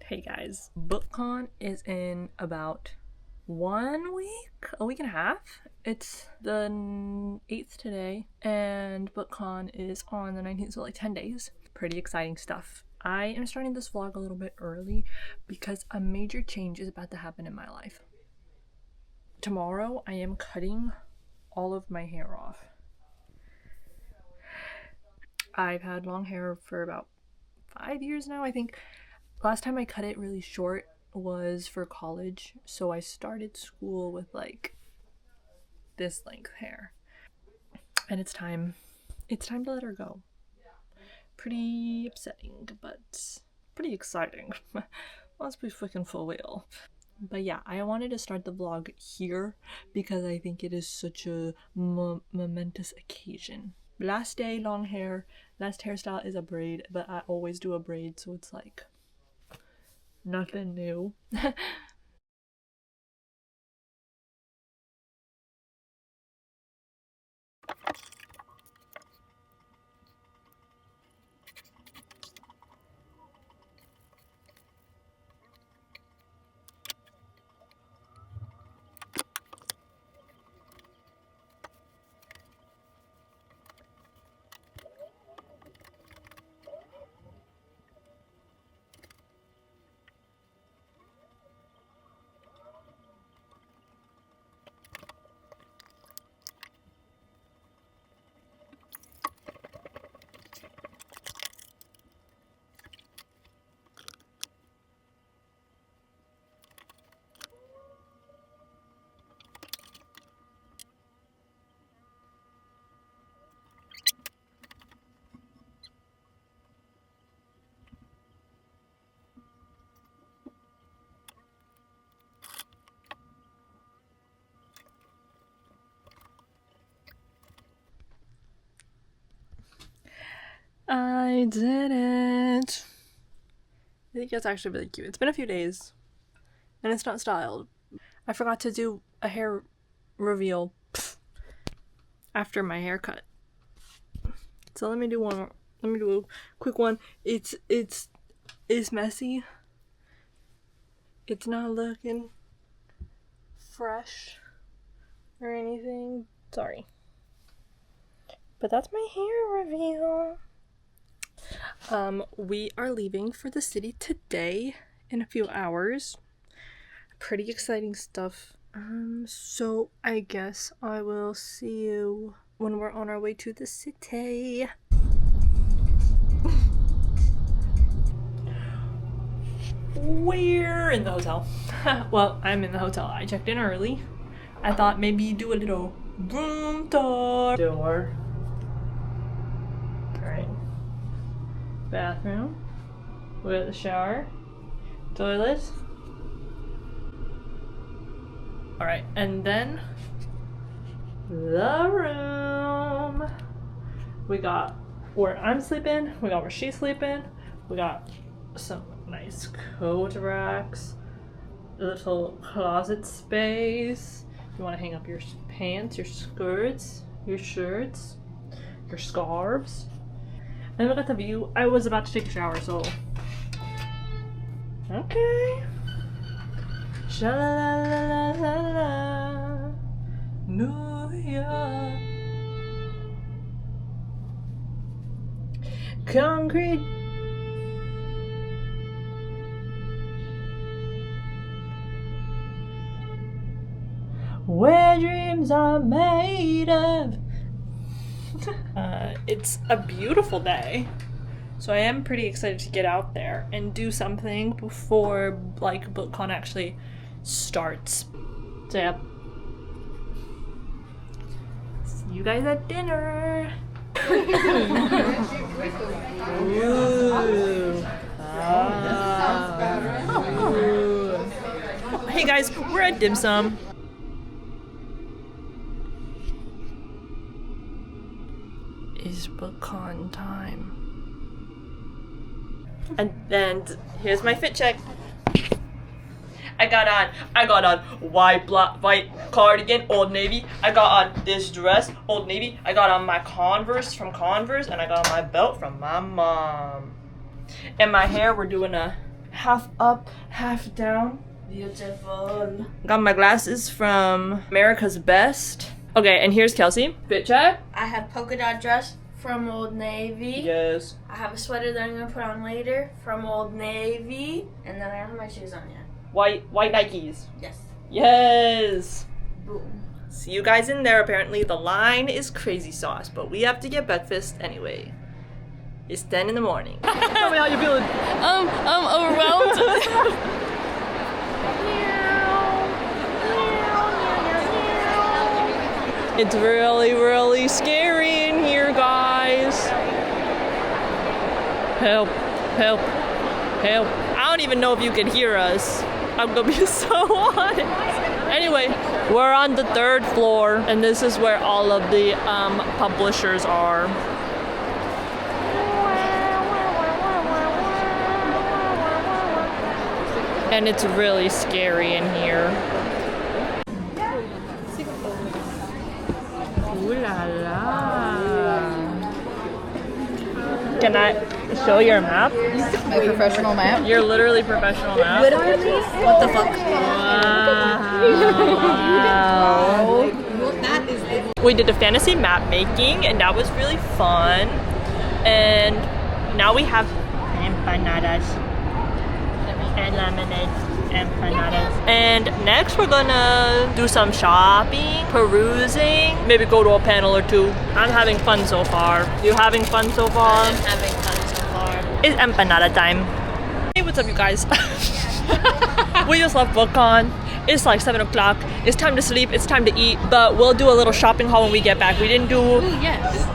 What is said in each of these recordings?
Hey guys, bookcon is in about 1 week, a week and a half. It's the 8th today, and bookcon is on the 19th, so like 10 days. Pretty exciting stuff. I am starting this vlog a little bit early because a major change is about to happen in my life. Tomorrow, I am cutting all of my hair off. I've had long hair for about 5 years now, I think. Last time I cut it really short was for college, so I started school with like this length hair. And it's time to let her go. Pretty upsetting, but pretty exciting. Let's be freaking for real. But yeah, I wanted to start the vlog here because I think it is such a momentous occasion. Last day, long hair. Last hairstyle is a braid, but I always do a braid, so it's like nothing new. I did it. I think it's actually really cute. It's been a few days and it's not styled. I forgot to do a hair reveal after my haircut. So let me do one more. Let me do a quick one. It's messy. It's not looking fresh or anything. Sorry. But that's my hair reveal. We are leaving for the city today in a few hours. Pretty exciting stuff. So I guess I will see you when we're on our way to the city. We're in the hotel. Well, I'm in the hotel. I checked in early. I thought maybe do a little room tour. Door. Alright. Bathroom. We got the shower. Toilet. Alright, and then the room. We got where I'm sleeping, we got where she's sleeping, we got some nice coat racks, little closet space. You want to hang up your pants, your skirts, your shirts, your scarves. And look at the view. I was about to take a shower, so okay. Sha-la-la-la-la-la, New York. Concrete. Where dreams are made of. It's a beautiful day, so I am pretty excited to get out there and do something before like bookcon actually starts. So yeah, see you guys at dinner. Ooh. Hey guys, we're at dim sum. Is bookcon time. And then here's my fit check. I got on white cardigan, Old Navy. I got on this dress, Old Navy. I got on my Converse from Converse, and I got on my belt from my mom. And my hair, we're doing a half up, half down. Beautiful. Got my glasses from America's Best. Okay, and here's Kelsey. Fit check. I have polka dot dress from Old Navy. Yes. I have a sweater that I'm gonna put on later from Old Navy. And then I don't have my shoes on yet. White Nikes. Yes. Yes. Boom. See you guys in there. Apparently the line is crazy sauce, but we have to get breakfast anyway. It's 10 in the morning. Tell me how you feeling. Overwhelmed. It's really, really scary in here, guys. Help, help, help. I don't even know if you can hear us. I'm gonna be so honest. Anyway, we're on the 3rd floor, and this is where all of the publishers are. And it's really scary in here. Ooh la la. Can I show your map? My professional map. Your literally professional map. Literally? What the fuck? Wow. We did a fantasy map making, and that was really fun. And now we have empanadas and lemonade empanadas. And next we're gonna do some shopping, perusing, maybe go to a panel or two. I'm having fun so far. You having fun so far? I'm having fun so far. It's empanada time. Hey, what's up, you guys? We just left bookcon. It's like 7 o'clock. It's time to sleep. It's time to eat. But we'll do a little shopping haul when we get back. We didn't do,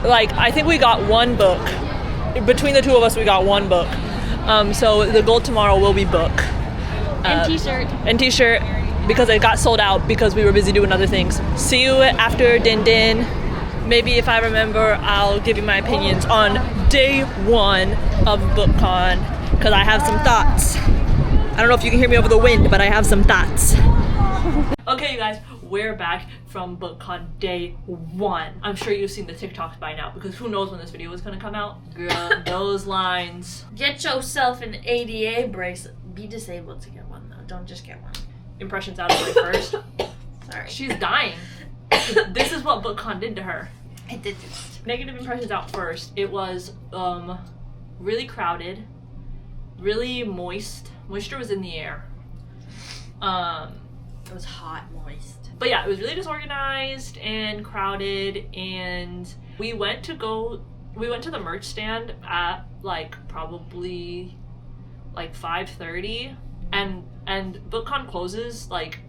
like, I think we got one book. Between the two of us, we got one book. So the goal tomorrow will be book. And t-shirt. And t-shirt, because it got sold out because we were busy doing other things. See you after Din Din. Maybe if I remember, I'll give you my opinions on day 1 of BookCon, because I have some thoughts. I don't know if you can hear me over the wind, but I have some thoughts. Okay, you guys, we're back from BookCon day 1. I'm sure you've seen the TikToks by now, because who knows when this video is gonna come out. Girl, those lines. Get yourself an ADA bracelet. Be disabled to get one though. Don't just get one. Impressions out of the way first. Sorry. She's dying. This is what BookCon did to her. I did this. Negative impressions out first. It was really crowded, really moist. Moisture was in the air. It was hot, moist. But yeah, it was really disorganized and crowded, and we went to the merch stand at like probably like 5:30, and BookCon closes like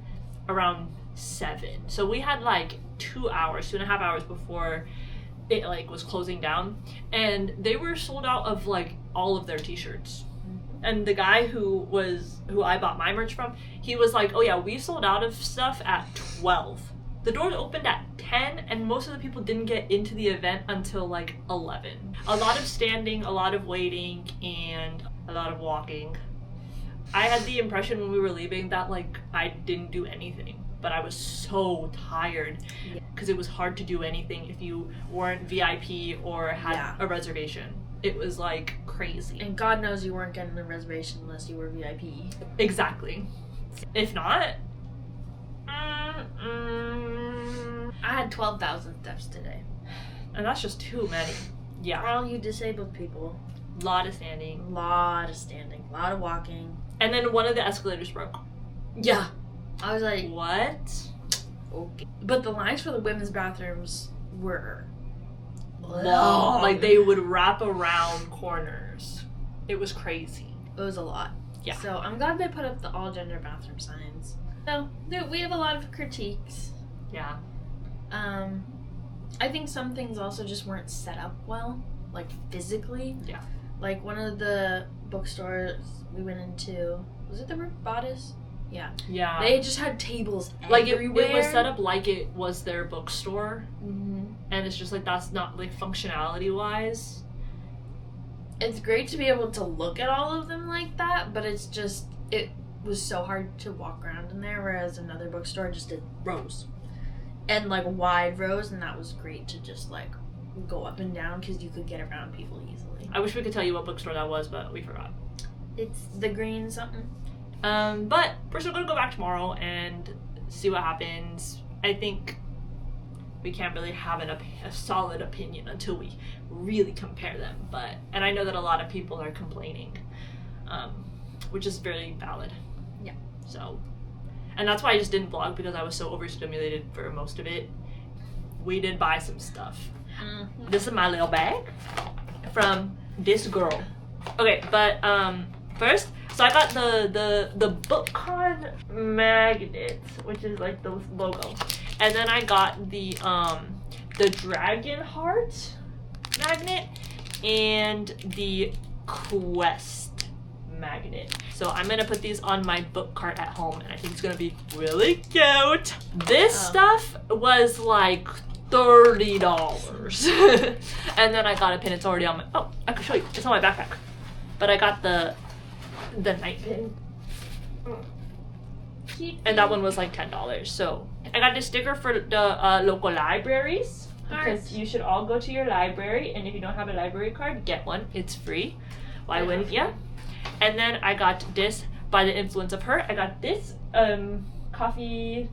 around 7. So we had like 2.5 hours before it like was closing down, and they were sold out of like all of their t-shirts. And the guy who I bought my merch from, he was like, oh yeah, we sold out of stuff at 12. The doors opened at 10, and most of the people didn't get into the event until like 11. A lot of standing, a lot of waiting, and a lot of walking. I had the impression when we were leaving that like I didn't do anything, but I was so tired because it was hard to do anything if you weren't VIP or had a reservation. It was like crazy. And God knows you weren't getting a reservation unless you were VIP. Exactly. If not, I had 12,000 steps today. and that's just too many. For Yeah, all you disabled people, a lot of standing. a lot of standing, a lot of walking. And then one of the escalators broke. Yeah. I was like, What? okay. But the lines for the women's bathrooms were Long. Like they would wrap around corners. It was crazy. It was a lot. Yeah. So I'm glad they put up the all gender bathroom signs. So we have a lot of critiques. Yeah. I think some things also just weren't set up well, like physically. Yeah. Like one of the bookstores we went into, was it the Root Bodice? Yeah. Yeah. They just had tables like everywhere. it was set up like it was their bookstore, Mm-hmm. and it's just like that's not like functionality wise. It's great to be able to look at all of them like that, but it's just, it was so hard to walk around in there, whereas another bookstore just did rows. And like wide rows, and that was great to just like go up and down because you could get around people easily. I wish we could tell you what bookstore that was, but we forgot. It's the green something. But we're still gonna go back tomorrow and see what happens. I think we can't really have a solid opinion until we really compare them. And I know that a lot of people are complaining, which is very valid. Yeah. So, and that's why I just didn't vlog, because I was so overstimulated for most of it. We did buy some stuff. Mm-hmm. This is my little bag from this girl. Okay, but first, so I got the bookcon magnets, which is like the logo, and then I got the dragon heart magnet and the quest magnet. So I'm gonna put these on my book cart at home, and I think it's gonna be really cute. This stuff was like $30. And then I got a pin. It's already on my, oh, I can show you, it's on my backpack. But I got the night pin, and that one was like $10. So I got this sticker for the local libraries, because you should all go to your library, and if you don't have a library card, get one. It's free. Why wouldn't you? And then I got this by the influence of her. I got this coffee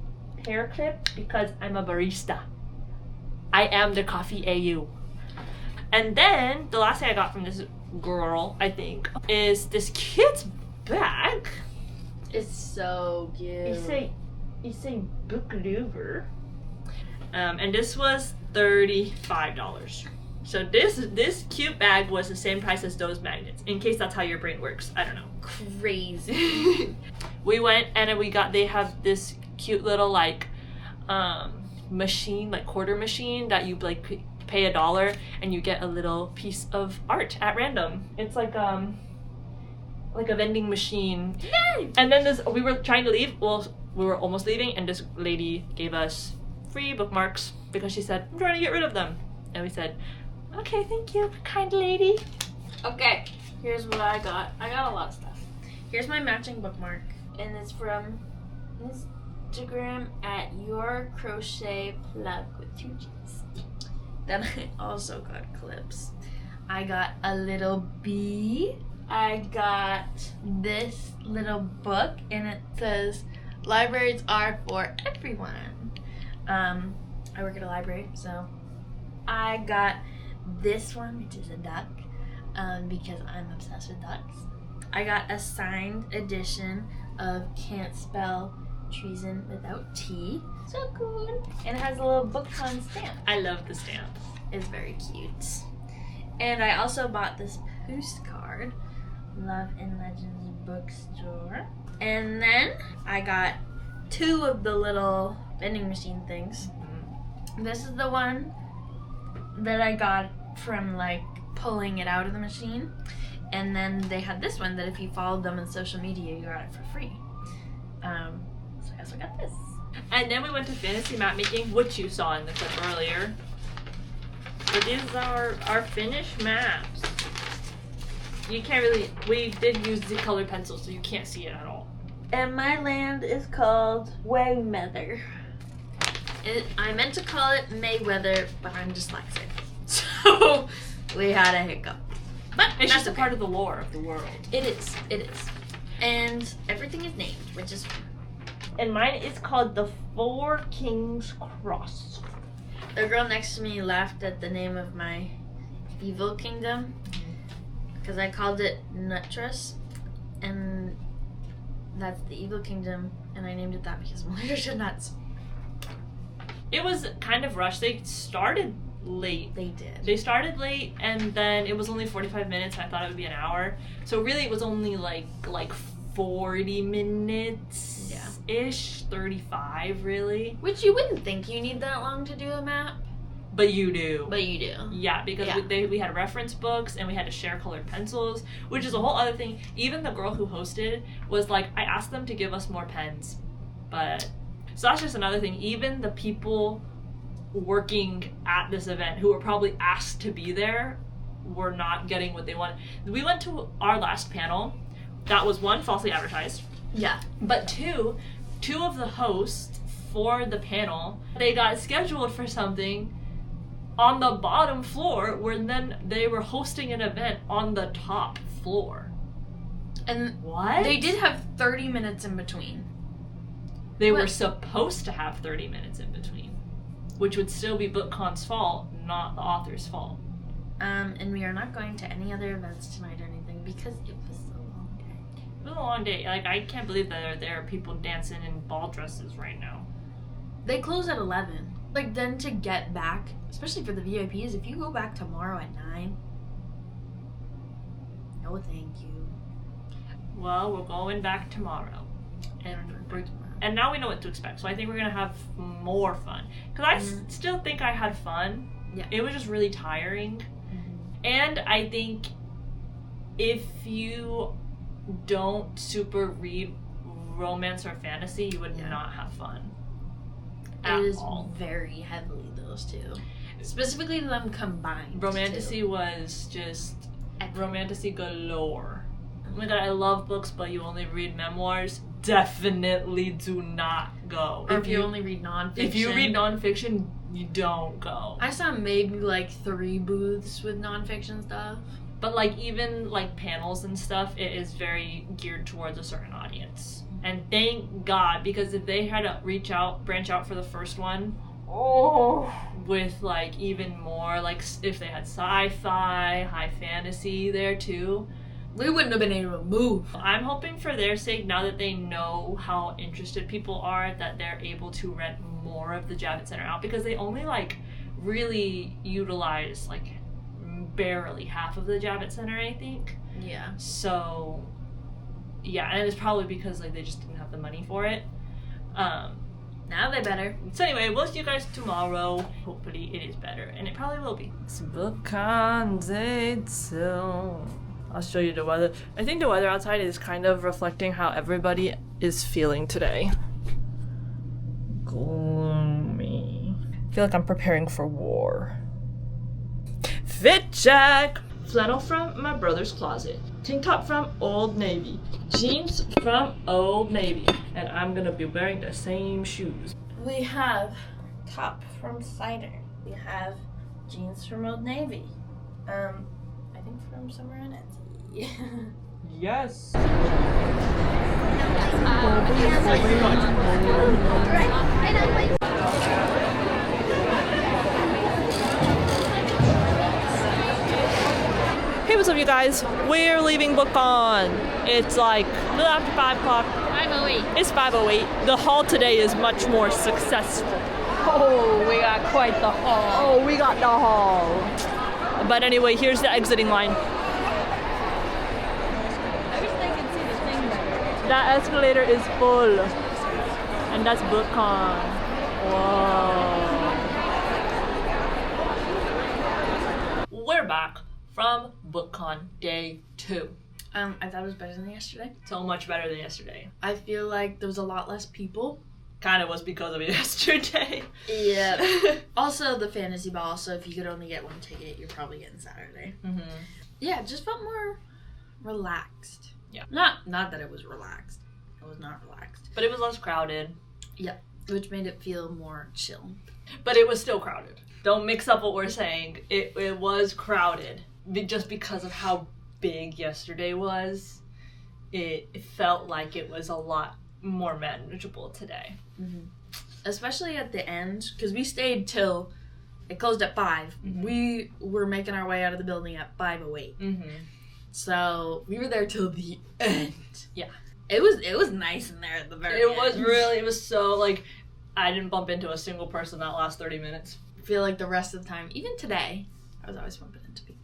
hair clip because I'm a barista. I am the coffee AU. And then the last thing I got from this girl, I think, is this cute bag. It's so cute. You say book Louvre. And this was $35. So this cute bag was the same price as those magnets, in case that's how your brain works. I don't know. Crazy. We went and they have this cute little like machine, like quarter machine, that you like pay $1 and you get a little piece of art at random. It's like a vending machine. Yay! And then we were trying to leave. Well, we were almost leaving, and this lady gave us free bookmarks because she said, I'm trying to get rid of them. And we said, okay, thank you, kind lady. Okay, here's what I got. I got a lot of stuff. Here's my matching bookmark, and it's from Instagram at Your Crochet Plug with 2 G's. Then I also got clips. I got a little bee. I got this little book, and it says, libraries are for everyone. I work at a library, so I got this one, which is a duck, because I'm obsessed with ducks. I got a signed edition of Can't Spell Treason Without T. So cool. And it has a little bookcon stamp. I love the stamps. It's very cute. And I also bought this postcard, Love and Legends Bookstore. And then I got 2 of the little vending machine things. This is the one that I got from like pulling it out of the machine. And then they had this one that if you followed them on social media, you got it for free. So I also got this. And then we went to fantasy map making, which you saw in the clip earlier. So these are our finished maps. You can't really, we did use the colored pencil, so you can't see it at all. And my land is called Wayweather. I meant to call it Mayweather, but I'm dyslexic. So we had a hiccup. But it's just a part of the lore of the world. It is. And everything is named, which is fun. And mine is called the Four Kings Cross. The girl next to me laughed at the name of my evil kingdom because I called it Nutrus, and that's the evil kingdom, and I named it that because I'm allergic to nuts. It was kind of rushed. They started late. They did. They started late, and then it was only 45 minutes, and I thought it would be an hour. So really it was only like 40 minutes ish, 35 really. Which you wouldn't think you need that long to do a map. But you do. Yeah, because we had reference books, and we had to share colored pencils, which is a whole other thing. Even the girl who hosted was like, I asked them to give us more pens. But, so that's just another thing. Even the people working at this event who were probably asked to be there were not getting what they wanted. We went to our last panel. That was 1, falsely advertised. Yeah. But two of the hosts for the panel, they got scheduled for something on the bottom floor, where then they were hosting an event on the top floor. And What? they did have 30 minutes in between. They were What? supposed to have 30 minutes in between, which would still be BookCon's fault, not the author's fault. And we are not going to any other events tonight or anything because it was a long day. It was a long day. Like, I can't believe that there are people dancing in ball dresses right now. They close at 11. Like, then to get back, especially for the VIPs, if you go back tomorrow at 9, no thank you. Well, we're going back tomorrow. And now we know what to expect, so I think we're gonna have more fun. Because I still think I had fun. Yeah. It was just really tiring. And I think if you don't super read romance or fantasy, you would not have fun. It is very heavily those two. Specifically them combined. Romantasy was just romantasy galore. Oh my god, I love books, but you only read memoirs. Definitely do not go. Or if you only read nonfiction. If you read nonfiction, you don't go. I saw maybe like 3 booths with nonfiction stuff. But like even like panels and stuff, it is very geared towards a certain audience. And thank God, because if they had to branch out for the first one, with like even more, like if they had sci-fi, high fantasy there too, we wouldn't have been able to move. I'm hoping for their sake, now that they know how interested people are, that they're able to rent more of the Javits Center out, because they only like really utilize like barely half of the Javits Center, I think. Yeah. So yeah, and it's probably because like they just didn't have the money for it. Now they better. So anyway, we'll see you guys tomorrow. Hopefully it is better, and it probably will be. It's bookcon day 2. I'll show you the weather. I think the weather outside is kind of reflecting how everybody is feeling today. Gloomy. I feel like I'm preparing for war. Fit check! Flannel from my brother's closet. Tank top from Old Navy. Jeans from Old Navy. And I'm gonna be wearing the same shoes. We have top from Cider. We have jeans from Old Navy. I think from somewhere on Etsy. Yes! Hey, what's up, you guys? We're leaving BookCon. It's like a little after 5 o'clock. 5:08. It's 5:08. The haul today is much more successful. Oh, we got quite the haul. Oh, we got the haul. But anyway, here's the exiting line. I wish they could see the thing better. That escalator is full. And that's BookCon. Whoa. We're back from BookCon day 2. I thought it was better than yesterday. So much better than yesterday. I feel like there was a lot less people. Kind of was because of yesterday. Yeah. Also the fantasy ball, so if you could only get one ticket, you're probably getting Saturday. Mm-hmm. Yeah, it just felt more relaxed. Yeah. Not that it was relaxed. It was not relaxed. But it was less crowded. Yeah. Which made it feel more chill. But it was still crowded. Don't mix up what we're saying. It was crowded. Just because of how big yesterday was, it felt like it was a lot more manageable today. Mm-hmm. Especially at the end, because we stayed till it closed at 5. Mm-hmm. We were making our way out of the building at 5:08. Mm-hmm. So we were there till the end. Yeah. It was nice in there at the very end. It was so, like, I didn't bump into a single person that last 30 minutes. I feel like the rest of the time, even today, I was always bumping into people.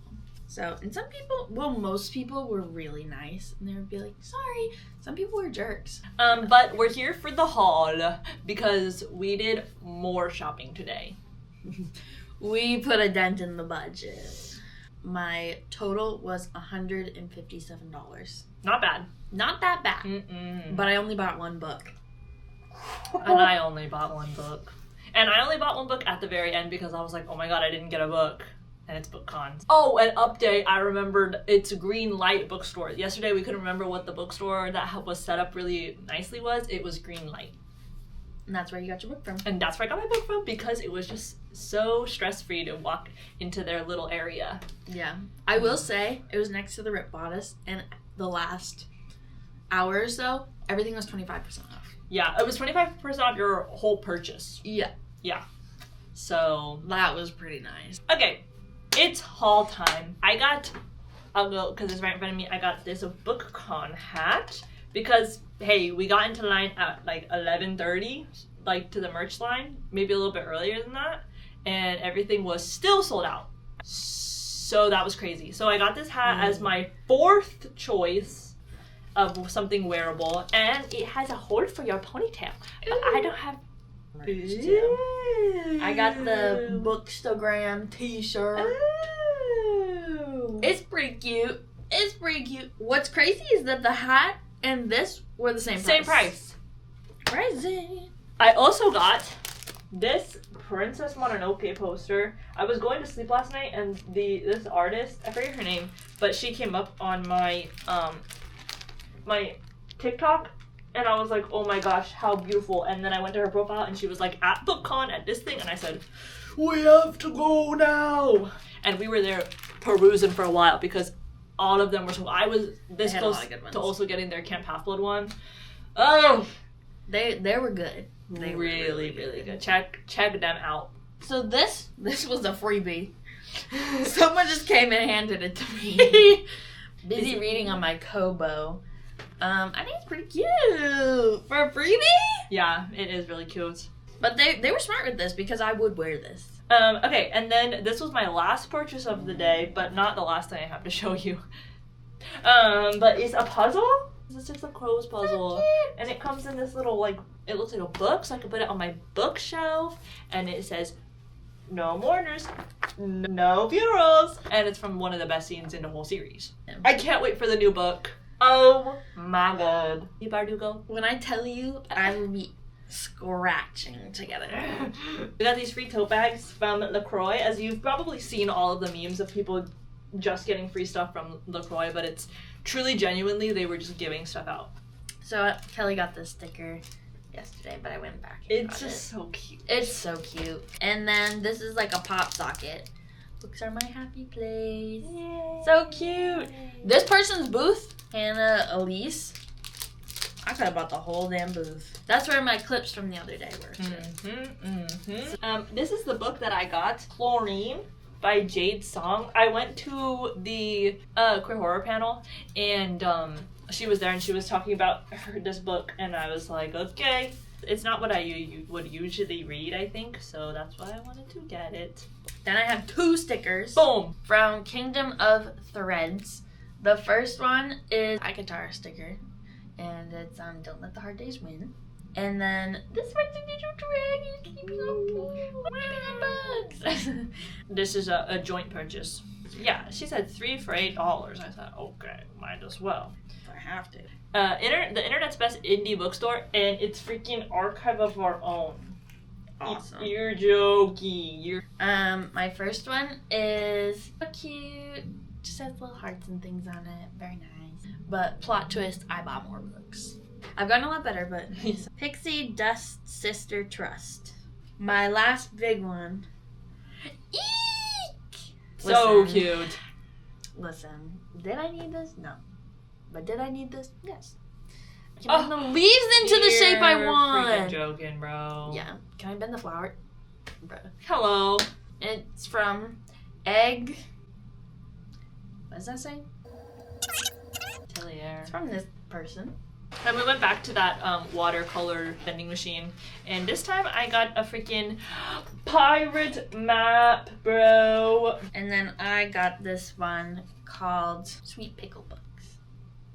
So, and some people, well, most people were really nice, and they would be like, sorry. Some people were jerks. But we're here for the haul because we did more shopping today. We put a dent in the budget. My total was $157. Not bad. Not that bad. Mm-mm. But I only bought one book. And I only bought one book. And I only bought one book at the very end because I was like, oh my god, I didn't get a book. And it's BookCon. Oh, an update, I remembered it's a Green Light bookstore. Yesterday we couldn't remember what the bookstore that was set up really nicely was. It was Green Light. And that's where you got your book from. And that's where I got my book from because it was just so stress-free to walk into their little area. Yeah. I will say, it was next to the Rip Bodice, and the last hours though, everything was 25% off. Yeah, it was 25% off your whole purchase. Yeah. Yeah. So That was pretty nice. okay, it's haul time. I'll go because it's right in front of me. I got this bookcon hat because hey, we got into line at like 11:30, like to the merch line, maybe a little bit earlier than that, and everything was still sold out. So that was crazy. So I got this hat as my fourth choice of something wearable, and it has a hole for your ponytail. But I don't have. I got the Bookstagram t-shirt. Ooh. It's pretty cute. It's pretty cute. What's crazy is that the hat and this were the same price. Same price. Crazy. I also got this Princess Mononoke poster. I was going to sleep last night and this artist, I forget her name, but she came up on my my TikTok and I was like, oh my gosh, how beautiful. And then I went to her profile and she was like at BookCon at this thing and I said, we have to go now. And we were there perusing for a while because all of them were so I was this close to also getting their Camp Half-Blood one. Oh, They were good. They were really good. Check them out. So this was a freebie. Someone just came and handed it to me. Busy reading on my Kobo. I think it's pretty cute for a freebie. Yeah, it is really cute. But they were smart with this because I would wear this. Okay, and then this was my last purchase of the day, but not the last thing I have to show you. But it's a puzzle. It's just a clothes puzzle. And it comes in this little, like, it looks like a book, so I can put it on my bookshelf. And it says, no mourners, no funerals. And it's from one of the best scenes in the whole series. I can't wait for the new book. Oh my god. Bardugo. When I tell you, I will be scratching together. We got these free tote bags from LaCroix. As you've probably seen all of the memes of people just getting free stuff from LaCroix, but it's truly genuinely they were just giving stuff out. So Kelly got this sticker yesterday, but I went back and It's got just so cute. It's so cute. And then this is like a pop socket. Books are my happy place. Yay. So cute. This person's booth, Hannah Elise. I could have bought the whole damn booth. That's where my clips from the other day were. This is the book that I got, Chlorine by Jade Song. I went to the queer horror panel and she was there and she was talking about this book and I was like, okay. It's not what I would usually read, I think, so that's why I wanted to get it. Then I have 2 stickers. Boom! From Kingdom of Threads. The first one is a guitar sticker. And it's Don't Let the Hard Days Win. And then this one's a digital dragon keeping on bugs. This is a joint purchase. Yeah, she said 3 for $8. I thought, okay, might as well. I have to. The internet's best indie bookstore, and it's freaking Archive of Our Own. Awesome. You're joking. My first one is so cute. Just has little hearts and things on it. Very nice. But plot twist, I bought more books. I've gotten a lot better, but Pixie Dust Sister Trust. My last big one. Eek! So Listen. cute. Listen, did I need this? No. But did I need this? Yes. Can I bend the leaves into the shape I You're want? freaking joking, bro. Yeah. Can I bend the flower? Bro. Hello. It's from Egg. What does that say? Tellier. It's from this person. And we went back to that watercolor vending machine, and this time I got a freaking pirate map, bro. And then I got this one called Sweet Pickle Books,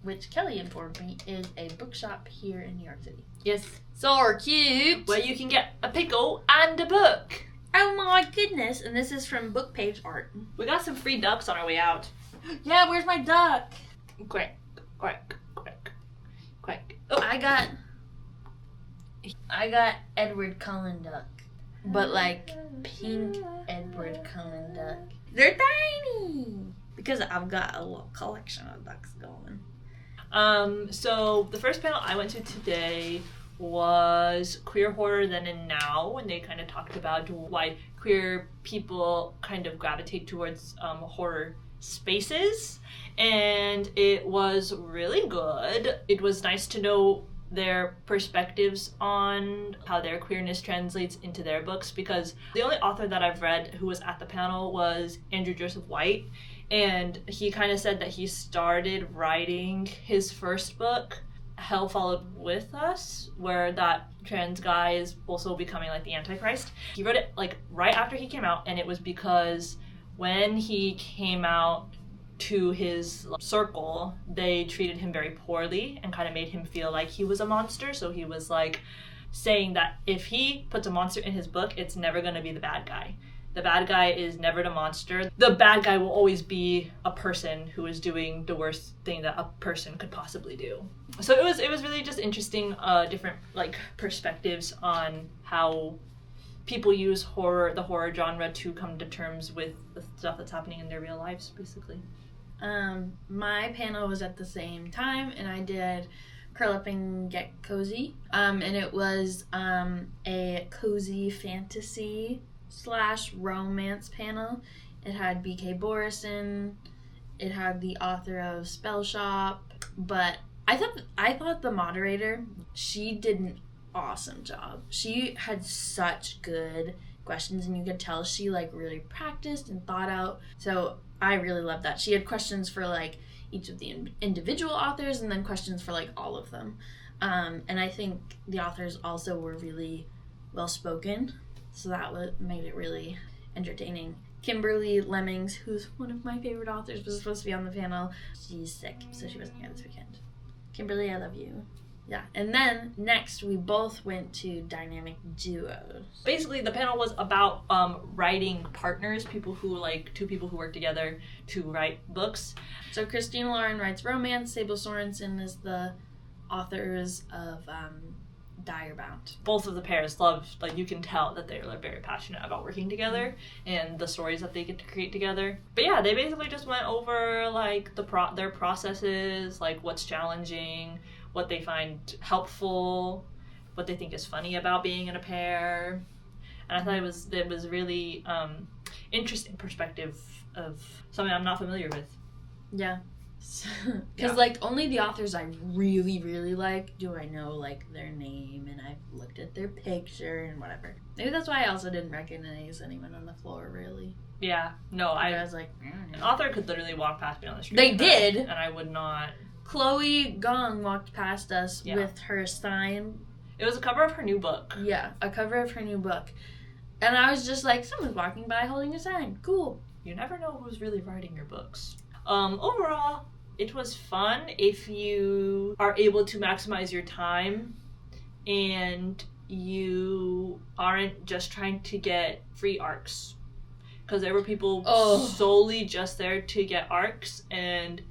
which Kelly informed me is a bookshop here in New York City. Yes. So cute! Where you can get a pickle and a book. Oh my goodness! And this is from Book Page Art. We got some free ducks on our way out. Yeah, where's my duck? Quack, quack, quack, quack. Oh, I got Edward Cullen duck, but like pink Edward Cullen duck. They're tiny because I've got a little collection of ducks going. So the first panel I went to today was Queer Horror Then and Now, and they kind of talked about why queer people kind of gravitate towards horror spaces, and it was really good. It was nice to know their perspectives on how their queerness translates into their books, because the only author that I've read who was at the panel was Andrew Joseph White, and he kind of said that he started writing his first book, Hell Followed With Us, where that trans guy is also becoming like the Antichrist. He wrote it like right after he came out, and it was because when he came out to his circle, they treated him very poorly and kind of made him feel like he was a monster. So he was like saying that if he puts a monster in his book, it's never going to be the bad guy. The bad guy is never the monster. The bad guy will always be a person who is doing the worst thing that a person could possibly do. So it was really just interesting, different like perspectives on how people use the horror genre to come to terms with the stuff that's happening in their real lives, basically. My panel was at the same time, and I did Curl Up and Get Cozy. And it was a cozy fantasy / romance panel. It had B.K. Borison. It had the author of Spell Shop. But I thought the moderator, she did an awesome job. She had such good questions, and you could tell she like really practiced and thought out. So I really loved that. She had questions for like each of the individual authors, and then questions for like all of them. And I think the authors also were really well spoken, so that made it really entertaining. Kimberly Lemmings, who's one of my favorite authors, was supposed to be on the panel. She's sick, so she wasn't here this weekend. Kimberly, I love you. Yeah, and then next we both went to Dynamic Duos. Basically, the panel was about writing partners, two people who work together to write books. So Christina Lauren writes romance. Sable Sorensen is the authors of Pagebound. Both of the pairs love, like you can tell that they're like very passionate about working together and the stories that they get to create together. But yeah, they basically just went over like their processes, like what's challenging, what they find helpful, what they think is funny about being in a pair. And I thought it was really interesting perspective of something I'm not familiar with. Yeah. Because like only the authors I really, really like do I know like their name, and I've looked at their picture and whatever. Maybe that's why I also didn't recognize anyone on the floor, really. Yeah. No, I was like, an author could literally walk past me on the street. They did! And I would not. Chloe Gong walked past us with her sign. It was a cover of her new book. Yeah, a cover of her new book. And I was just like, someone's walking by holding a sign. Cool. You never know who's really writing your books. Overall, it was fun if you are able to maximize your time and you aren't just trying to get free arcs. Because there were people solely just there to get arcs, and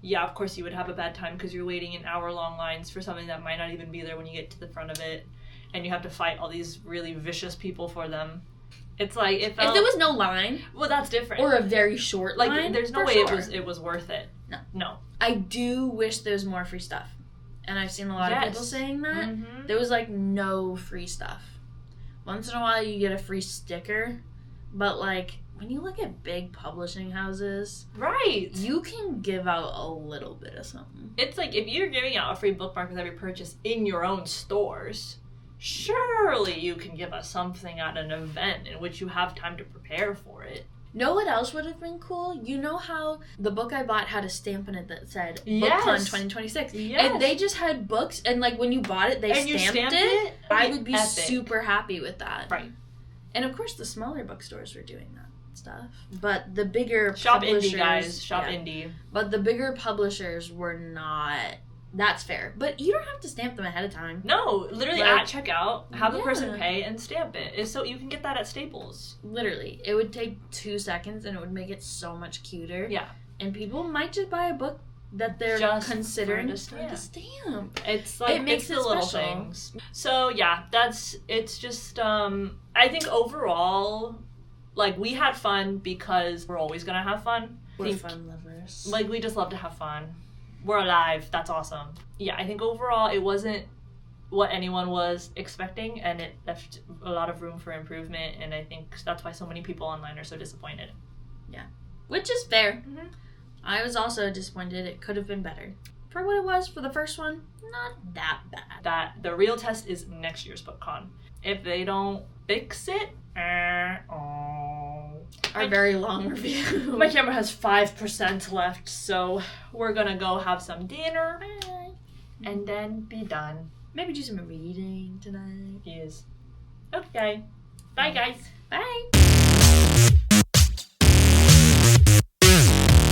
yeah, of course you would have a bad time because you're waiting in hour-long lines for something that might not even be there when you get to the front of it, and you have to fight all these really vicious people for them. It's like if there was no line, well, that's different, or a very short line. Like there's no way it was worth it. No. I do wish there was more free stuff, and I've seen a lot of people saying that. Mm-hmm. There was like no free stuff. Once in a while you get a free sticker, but like when you look at big publishing houses, right, you can give out a little bit of something. It's like if you're giving out a free bookmark with every purchase in your own stores, surely you can give us something at an event in which you have time to prepare for it. Know what else would have been cool? You know how the book I bought had a stamp in it that said yes. bookcon 2026? Yes. And they just had books, and like when you bought it, they stamped it. I would be epic. Super happy with that. Right. And of course the smaller bookstores were doing that stuff. But the bigger Shop publishers... indie, guys. Shop indie. But the bigger publishers were not... That's fair. But you don't have to stamp them ahead of time. No, literally like, at checkout, have the person pay and stamp it. It's so you can get that at Staples. Literally. It would take 2 seconds and it would make it so much cuter. Yeah. And people might just buy a book that they're just considering for the stamp. It's like it makes the little special. things. So yeah, it's just I think overall, like we had fun because we're always gonna have fun. We're fun lovers. Like we just love to have fun. We're alive. That's awesome. Yeah, I think overall it wasn't what anyone was expecting, and it left a lot of room for improvement, and I think that's why so many people online are so disappointed. Yeah. Which is fair. Mm-hmm. I was also disappointed. It could have been better. For what it was for the first one, not that bad. That the real test is next year's bookcon. If they don't fix it, Our very long review. my camera has 5% left, so we're gonna go have some dinner Bye. and then be done. Maybe do some reading tonight. Yes. Okay. Bye, guys. Bye.